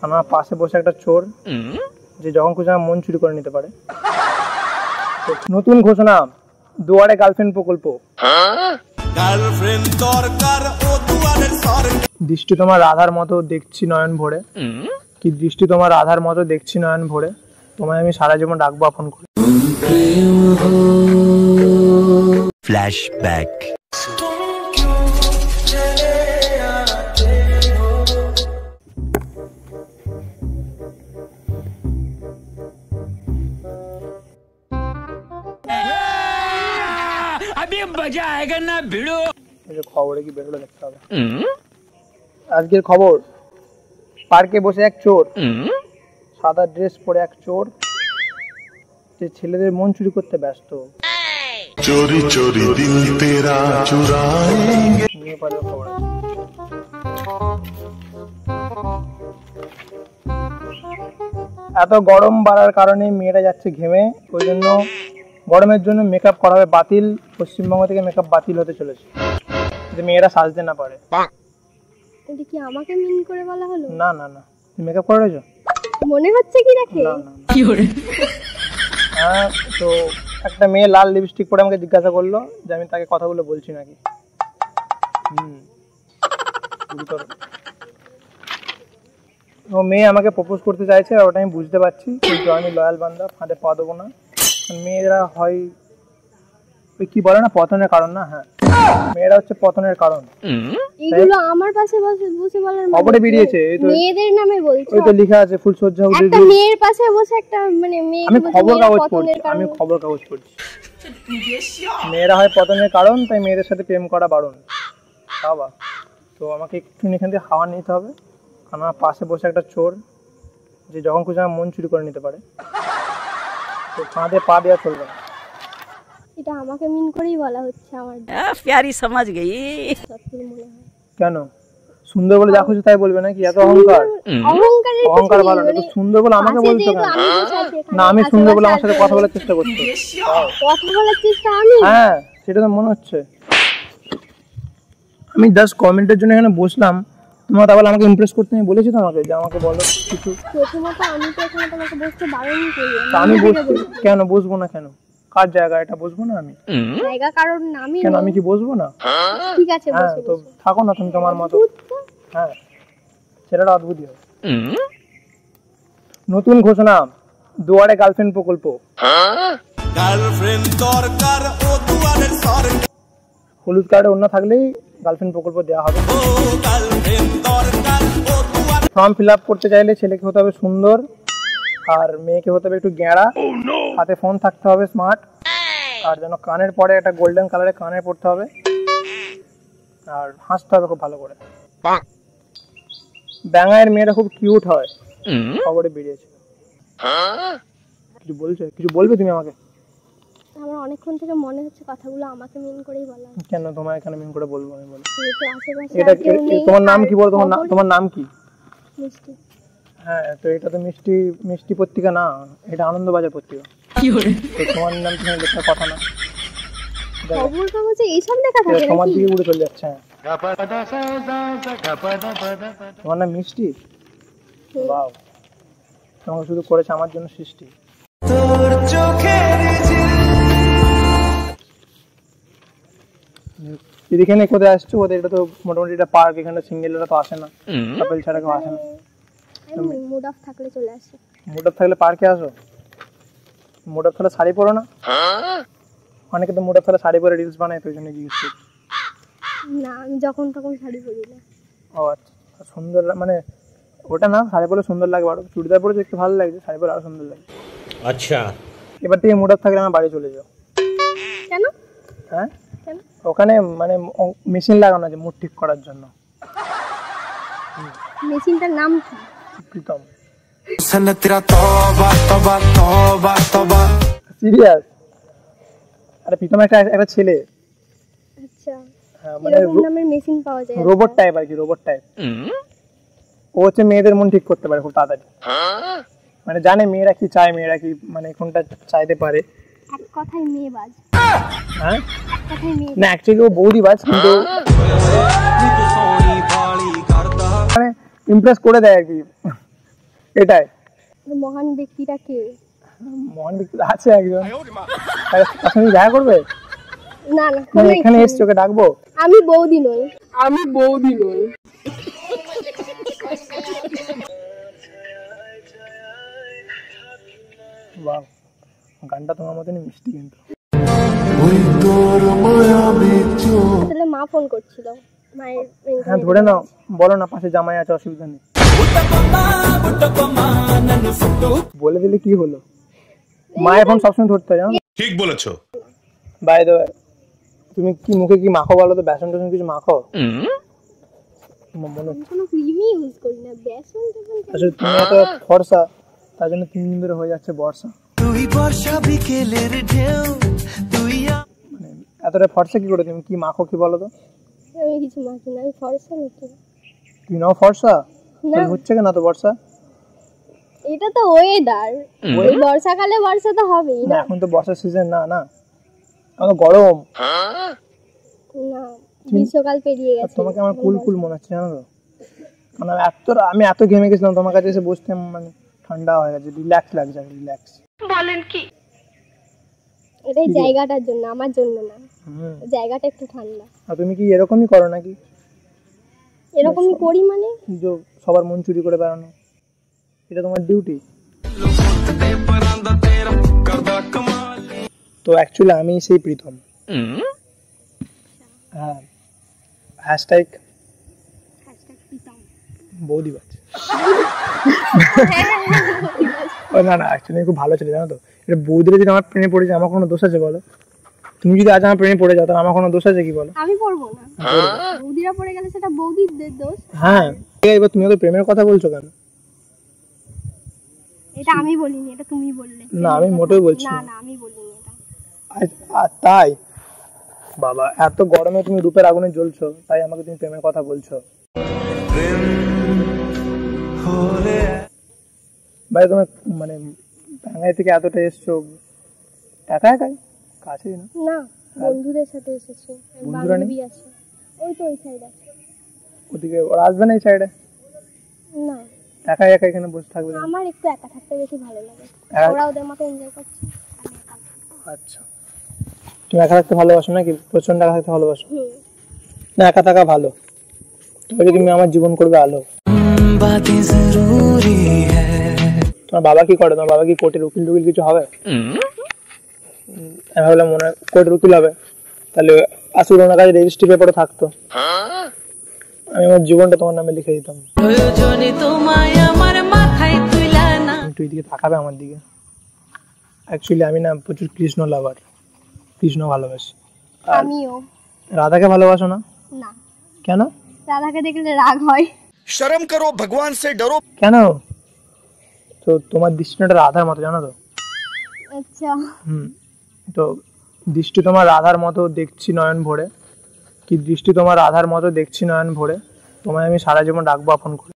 আমার পাশে বসে একটা চোর যে যখন খুশি আমার মন চুরি করে নিতে পারে। নতুন ঘোষণা, দুয়ারে গার্লফ্রেন্ড প্রকল্প। দৃষ্টি তোমার রাধার মতো দেখছি নয়ন ভরে, কি দৃষ্টি তোমার রাধার মতো দেখছি নয়ন ভরে, তোমায় আমি সারা জীবন রাখবো আপন করে। ফ্ল্যাশব্যাক। খবরে কি বেরোলো দেখতে হবে। আজকের খবর, পার্কে বসে এক চোর, সাদা ড্রেস পরে এক চোর যে ছেলেদের মন চুরি করতে ব্যস্ত। চোরি চোরি দিল তেরা চুরাएंगे। এত গরম বাড়ার কারণে মেয়েরা যাচ্ছে ঘেমে, ওই জন্য গরমের জন্য মেকআপ করা হবে বাতিল। পশ্চিমবঙ্গ থেকে মেকআপ বাতিল হতে চলেছে, যাতে মেয়েরা সাজতে না পারে। এটা কি আমাকে মিন করে বলা হলো? না না না, তুমি মেকআপ করে রয়েছো মনে হচ্ছে কি দেখে? না না কি করে। হ্যাঁ, তো একটা মেয়ে লাল লিপস্টিক পরে আমাকে জিজ্ঞাসা করলো যে আমি তাকে কথাগুলো বলছি নাকি। ও মেয়ে আমাকে প্রপোজ করতে চাইছে, ওটা আমি বুঝতে পারছি, কিন্তু আমি লয়াল বান্দা, ফাঁদে পা দেবো না। মেয়েরা হয় ওই কি বলে না, পতনের কারণ না। হ্যাঁ, মেয়েরা হচ্ছে পতনের কারণ। এগুলো আমার পাশে বসে বলার খবরে বেরিয়েছে, এই তো মেয়েদের নামে বলছো। ওই তো লেখা আছে ফুলসজ্জা উঠে। একটা মেয়ের পাশে বসে একটা মানে মেয়ে, আমি খবর কাগজ পড়ছি, আমি খবর কাগজ পড়ছি। মেয়েরা হয় পতনের কারণ, তাই মেয়েদের সাথে প্রেম করা বারণ। বাবা, তো আমাকে একটু এখান থেকে হাওয়া নিতে হবে। আমার পাশে বসে একটা চোর যে যখন খুশি আমার মন চুরি করে নিতে পারে, তো কাঁধে পা দেওয়া চলবে না। এটা আমাকে মিন করেই বলা হচ্ছে। আমার প্যারি সমাজ গই। কেন সুন্দর বলে যা খুশি তাই বলবে নাকি? এত অহংকার, অহংকার ভালো না। তো সুন্দর বলে আমাকে বলছো কেন? না, আমি সুন্দর বলে আমার সাথে কথা বলার চেষ্টা করছি। কথা বলার চেষ্টা আমি? হ্যাঁ, সেটা তো মনে হচ্ছে। আমি জাস্ট কমেন্টের জন্য এখানে বসলাম, তোমরা তাহলে আমাকে ইমপ্রেস করতে আমি বলেছি তোমাকে যে আমাকে বলো কিছু। প্রথমত আমি তো এখানে তোমাকে বসতে বারণ করি। আমি বসতে কেন বসবো না? কেন, কার জায়গা এটা? বসবো না আমি? জায়গা কারণ আমি কেন, আমি কি বসবো না? ঠিক আছে, হ্যাঁ, তো থাকো না তুমি তোমার মতো। হ্যাঁ, ছেলেটা অদ্ভুত হয়। নতুন ঘোষণা, দুয়ারে গার্লফ্রেন্ড প্রকল্প। হলুদ কার্ডে অন্য থাকলেই গার্লফ্রেন্ড প্রকল্প দেওয়া হবে। ফর্ম ফিল আপ করতে চাইলে ছেলেকে হতে হবে সুন্দর, আর মেয়েকে হতে হবে একটু গেঁড়া, হাতে ফোন থাকতে হবে স্মার্ট, আর যেন কানের পরে একটা গোল্ডেন কালারের কানের পড়তে হবে, আর হাসতে হবে খুব ভালো করে। ব্যাঙায়ের মেয়েটা খুব কিউট হয়, খবরে বেরিয়েছে। কিছু বলছো? কিছু বলবে তুমি আমাকে? আমার অনেকক্ষণ থেকে মনে হচ্ছে কথাগুলো আমাকে মিন করেই বলা। কেন তোমার এখানে মিন করে বলবো? আমি বলি এটা তোমার নাম কি? বলো তোমার নাম কি? মিষ্টি। হ্যাঁ, তো এটা তো মিষ্টি মিষ্টি পত্রিকা না, এটা আনন্দবাজার পত্রিকা। কি করে তোমার নাম তুমি লেখার কথা না? খবর কাগজে এইসব লেখা থাকে নাকি? তোমার দিকে উড়ে চলে যাচ্ছে। তোমার নাম মিষ্টি? বাহ, তোমাকে শুধু করেছে আমার জন্য সৃষ্টি। তোর চোখের এখানে কোথায় আসছো? ওদের এটা তো মোটামুটি এটা পার্ক, এখানে সিঙ্গেলরা তো আসে না, কাপল ছাড়া কেউ আসে না। মুড অফ থাকলে চলে আসে। মুড অফ থাকলে পার্কে আসো? মুড অফ থাকলে শাড়ি পরো না? অনেকে তো মুড অফ থাকলে শাড়ি পরে রিলস বানায়, তো ওই জন্য জিজ্ঞেস করছি। না, আমি যখন তখন শাড়ি পরি না। ও আচ্ছা, সুন্দর মানে ওটা না, শাড়ি পরে সুন্দর লাগে, আরো চুড়িদার পরে দেখতে ভালো লাগছে, শাড়ি পরে আরো সুন্দর লাগে। আচ্ছা, এবার থেকে মুড অফ থাকলে আমার বাড়ি চলে যাও। কেন? হ্যাঁ, ওখানে মানে মেশিন লাগানো আছে মুড ঠিক করার জন্য। মেশিনটার নাম কি? প্রীতম। সিরিয়াস? আরে প্রীতম একটা ছেলে। আচ্ছা, মানে নামের মেশিন পাওয়া যায়, রোবট টাইপ আর কি, রোবট টাইপ। ও হচ্ছে মেয়েদের মন ঠিক করতে পারে খুব তাড়াতাড়ি, মানে জানে মেয়েরা কি চায়, মেয়েরা কি মানে কোনটা চাইতে পারে। এক কথায় মেয়েবাজ। হ্যাঁ, না অ্যাকচুয়ালি ও বৌদিবাজ, কিন্তু মানে ইমপ্রেস করে দেয় আর কি। এটাই মহান ব্যক্তিটা কে? মহান ব্যক্তি আছে একজন, তার সঙ্গে দেখা করবে? না না, তুমি এখানে এসছো, ওকে ডাকবো? আমি বৌদি নই। বাহ, গানটা তোমার মতনই মিষ্টি কিন্তু। আসলে মা ফোন করছিল, মায়ের হ্যাঁ ধরে নাও, বলো না পাশে জামাই আছে, অসুবিধা নেই। বলে দিলে কি হলো, মায়ের ফোন সবসময় ধরতে হয়, জানো? ঠিক বলেছো। বাই দ্য ওয়ে, তুমি কি মুখে কি মাখো বলো তো? বেসন টেসন কিছু মাখো? মনে কোনো ক্রিমই ইউজ করি না, বেসন টেসন। আসলে তুমি এত ফর্সা, তার জন্য 3 দিন ধরে হয়ে যাচ্ছে বর্ষা। তুই বর্ষা বিকেলের ঢেউ, তুই মানে এতটা ফর্সা কি করে? তুমি কি মাখো কি বলো তো? আমি কিছু মাখি না, আমি ফর্সা নাকি? তুমি নাও ফর্সা? না, হচ্ছে কেন তো বর্ষা? এটা তো ওয়েদার, ওই বর্ষাকালে বর্ষা তো হবেই না না। এখন তো বর্ষার সিজন না, না এখন গরম। না, গ্রীষ্মকাল পেরিয়ে আর গেছে। তোমাকে আমার কুল কুল মনে হচ্ছে, জানো তো? কারণ আমি এত ঘেমে গেছিলাম, তোমার কাছে এসে বসতে মানে ঠান্ডা হয়ে গেছে, রিল্যাক্স লাগছে, রিল্যাক্স। এটাই জায়গাটার জন্য, আমার জন্য না। হুম। জায়গাটা একটু ঠান্ডা। আর তুমি কি এরকমই করো নাকি? এরকমই করি মানে? যে সবার মন চুরি করে বেড়ানো, এটা তোমার ডিউটি? তো অ্যাকচুয়ালি আমি সেই প্রীতম। হ্যাঁ, হ্যাশট্যাগ বৌদি বাচ্চা। না না, অ্যাকচুয়ালি খুব ভালো ছিল, জানো তো? এটা বৌদিরা যদি আমার প্রেমে পড়ে যায়, আমার কোনো দোষ আছে বলো? তুমি যদি আজ আমার প্রেমে পড়ে যাও, তাহলে আমার কোনো দোষ আছে কি বলো? আমি পড়বো না, বৌদিরা পড়ে গেলে সেটা বৌদিদের দোষ। হ্যাঁ, এবার তুমি তো প্রেমের কথা বলছো কেন? এটা আমি বলিনি, এটা তুমি বললে। না আমি মোটেও বলছি না না। না, আমি বলিনি এটা। আর তাই বাবা, এত গরমে তুমি রূপের আগুনে জ্বলছো, তাই আমাকে তুমি প্রেমের কথা বলছো? ভাই তুমি মানে টাঙ্গাই থেকে এতটা এসছো একা একাই? কাছেই না? না, বন্ধুদের সাথে এসেছি, বন্ধুরা নেই? বান্ধবী আছে, ওই তো ওই সাইড আছে। ওদিকে ওরা আসবে না এই সাইডে? না, একা একা এখানে বসে থাকবে না? আমার একটু একা থাকতে বেশি ভালো লাগে। একা- ওরা ওদের মতো এনজয় করছে, আমি একা থাকবো। আচ্ছা, তুমি একা থাকতে ভালোবাসো নাকি? প্রচন্ড একা থাকতে ভালোবাসো? হুম। না, একা থাকা ভালো, তবে তুমি আমার জীবন করবে আলো। বাতেं জরুরি হ্যায়। তোমার বাবা কি করে? তোমার বাবা কি কোর্টের উকিল টুকিল কিছু হবে? আমি ভাবলাম মনে হয় কোর্টের উকিল হবে, তাহলে আসলে ওনার কাছে রেজিস্ট্রি পেপারও থাকতো, আমি আমার জীবনটা তোমার নামে লিখে দিতাম। প্রয়োজনে তোমায় আমার মাথায় তুইলা না। একটু এদিকে তাকাবে আমার দিকে। অ্যাকচুয়ালি আমি না প্রচুর কৃষ্ণ লাভার, কৃষ্ণ ভালোবাসি। আর আমিও। রাধাকে ভালোবাসো না না, কেন? রাধাকে দেখলে রাগ হয়। शर्म करो, भगवान से डरो। কেন? তো তোমার দৃষ্টিটা রাধার মতো, জানো তো? আচ্ছা, তো দৃষ্টি তোমার রাধার মতো দেখছি নয়ন ভরে, কি দৃষ্টি তোমার রাধার মতো দেখছি নয়ন ভরে, তোমায় আমি সারা জীবন রাখবো আপন করে।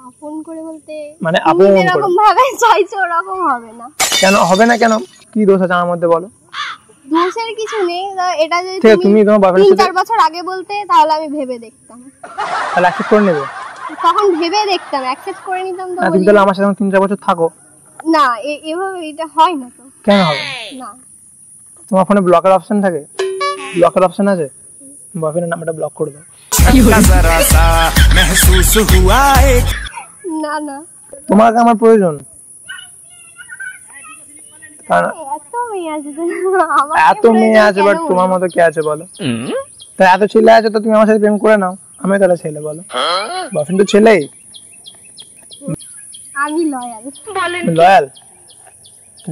আপন করে বলতে মানে তুমি আপন করে। যেরকম ভাবে চাইছো ওরকম হবে না। কেন হবে না? কেন, কি দোষ আছে আমার মধ্যে বলো? দোষের কিছু নেই, এটা যদি ঠিক আছে, তুমি তোমার বয়ফ্রেন্ডের সাথে 3-4 বছর আগে বলতে তাহলে আমি ভেবে দেখতাম, তাহলে অ্যাকসেপ্ট করে নেবে? তখন ভেবে দেখতাম, অ্যাকসেপ্ট করে নিতাম। তো না তুমি তাহলে আমার সাথে 3-4 বছর থাকো। না, এভাবে এটা হয় না তো। কেন হবে না, তোমার ফোনে ব্লকের অপশন থাকে? ব্লকের অপশন আছে? বয়ফ্রেন্ডের নাম্বারটা ব্লক করে দাও। जरा सा महसूस हुआ एक না না, তোমাকে আমার প্রয়োজন, কারণ এত মেয়ে আছে তো, আমার এত মেয়ে আছে, বাট তোমার মতো কে আছে বলো? তা এত ছেলে আছে, তো তুমি আমার সাথে প্রেম করে নাও, আমি তাহলে ছেলে বলো? বয়ফ্রেন্ড তো ছেলেই। আমি লয়াল। লয়াল?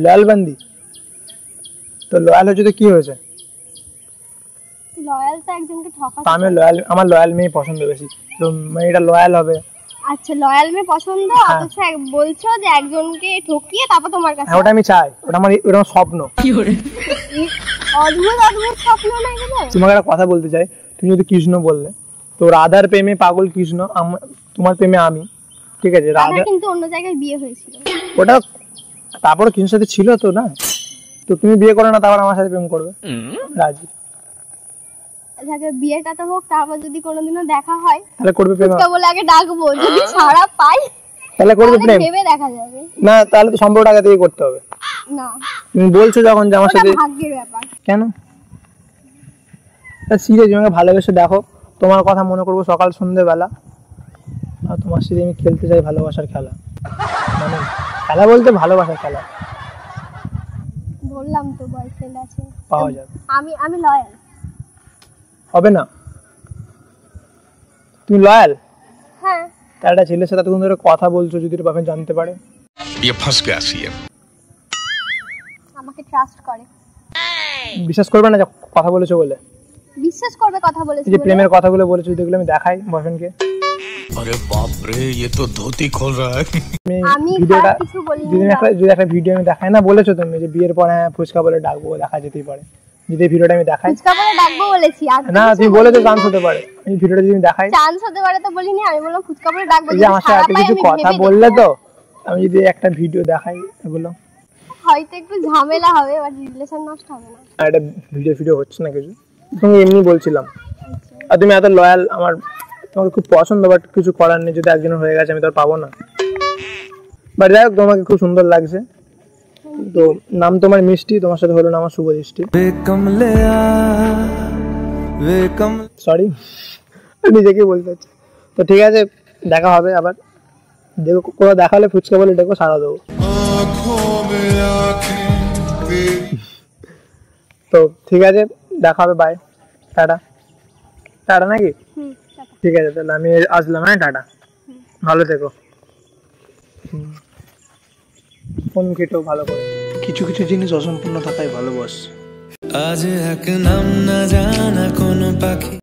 লয়াল বান্দি? তো লয়াল হচ্ছে তো কি হয়েছে? লয়াল তো একজনকে ঠকাতে। তা আমি লয়াল, আমার লয়াল মেয়ে পছন্দ বেশি, তো মেয়েটা লয়াল হবে। আচ্ছা, লয়াল মেয়ে পছন্দ, অথচ বলছো যে একজনকে ঠকিয়ে তারপর তোমার কাছে। হ্যাঁ, ওটা আমি চাই, ওটা আমার স্বপ্ন। অদ্ভুত অদ্ভুত স্বপ্ন না এগুলো। তোমাকে একটা কথা বলতে চাই, তুমি যদি কৃষ্ণ বললে, তো রাধার প্রেমে পাগল কৃষ্ণ, তোমার প্রেমে আমি, ঠিক আছে? রাধা রাধা কিন্তু অন্য জায়গায় বিয়ে হয়েছিল। ওটা তারপরে কৃষ্ণের সাথে ছিল তো, না? তো তুমি বিয়ে করো না, তারপর আমার সাথে প্রেম করবে? রাজি? যাকে বিয়েটা তো হোক, তারপর যদি কোনোদিনও দেখা হয় তাহলে করবে প্রেম? ফুচকা বলে আগে ডাকবো, যদি ছাড়া পাই তাহলে করবে তাহলে প্রেম? ভেবে দেখা যাবে। না তাহলে তো সম্পর্ক আগে থেকে করতে হবে। না, তুমি বলছো যখন যে আমার ওটা সাথে, ভাগ্যের ব্যাপার। কেন সিরিয়াস? আমাকে ভালোবেসে দেখো, তোমার কথা মনে করবো সকাল সন্ধ্যেবেলা, আর তোমার সাথে আমি খেলতে চাই ভালোবাসার খেলা। মানে খেলা বলতে ভালোবাসার খেলা। বললাম তো বয়ফ্রেন্ড আছে, পাওয়া যাবে? আমি লয়াল। হবে না? তুমি লয়াল? হ্যাঁ। তার একটা ছেলের সাথে এতক্ষণ ধরে কথা বলছো, যদি ওর বাপে জানতে পারে? ये फंस गया सीएम। আমাকে ট্রাস্ট করে। বিশ্বাস করবে না যে কথা বলেছো বলে? বিশ্বাস করবে কথা বলেছি এই যে বলে? প্রেমের কথাগুলো বলেছো, যদি এগুলো আমি দেখাই বয়ফ্রেন্ডকে, अरे बाप रे, ये तो धोती खोल रहा है। আমি ভিডিওটা খারাপ কিছু বলিনি। যদি একটা ভিডিও আমি দেখাই, না বলেছো তুমি যে বিয়ের পর হ্যাঁ ফুচকা বলে ডাকবো, দেখা যেতেই পারে, যদি এই ভিডিওটা আমি দেখাই। ফুচকা বলে ডাকবো বলেছি, আর না তুমি বলেছো চান্স হতে পারে, এই ভিডিওটা যদি আমি দেখাই, চান্স হতে পারে তো বলিনি, আমি বললাম ফুচকা বলে ডাকবো, এই যে যদি আমার সাথে ছাড়া এত পাই কিছু আমি কথা ভেবে বললে দেখবো। তো, আমি যদি একটা ভিডিও দেখাই এগুলো, হয়তো একটু ঝামেলা হবে, বাট রিলেশন নষ্ট হবে না। আর একটা ভিডিও হচ্ছে না কিছু, তুমি এমনি বলছিলাম। আর তুমি এত লয়াল, আমার তোমাকে খুব পছন্দ, বাট কিছু করার নেই, যদি একজনের হয়ে গেছে আমি তো আর পাবো না। বাট যাই হোক, তোমাকে খুব সুন্দর লাগছে, তো নাম তোমার মিষ্টি, তোমার সাথে হলো না আমার শুভ দৃষ্টি। সরি, নিজেকে বলতে হচ্ছে। তো ঠিক আছে, দেখা হবে আবার, দেখো কোনো দেখা হলে ফুচকা বলে দেখো, সারা দেবো। তো ঠিক আছে, দেখা হবে, বাই, টাটা। টাটা নাকি? টাটা। ঠিক আছে, তাহলে আমি আসলাম, হ্যাঁ টাটা, ভালো থেকো। ফোন কেটেও ভালো করে। কিছু কিছু জিনিস অসম্পূর্ণ থাকাই ভালো বস। আজ এক নাম না জানা কোন পাখি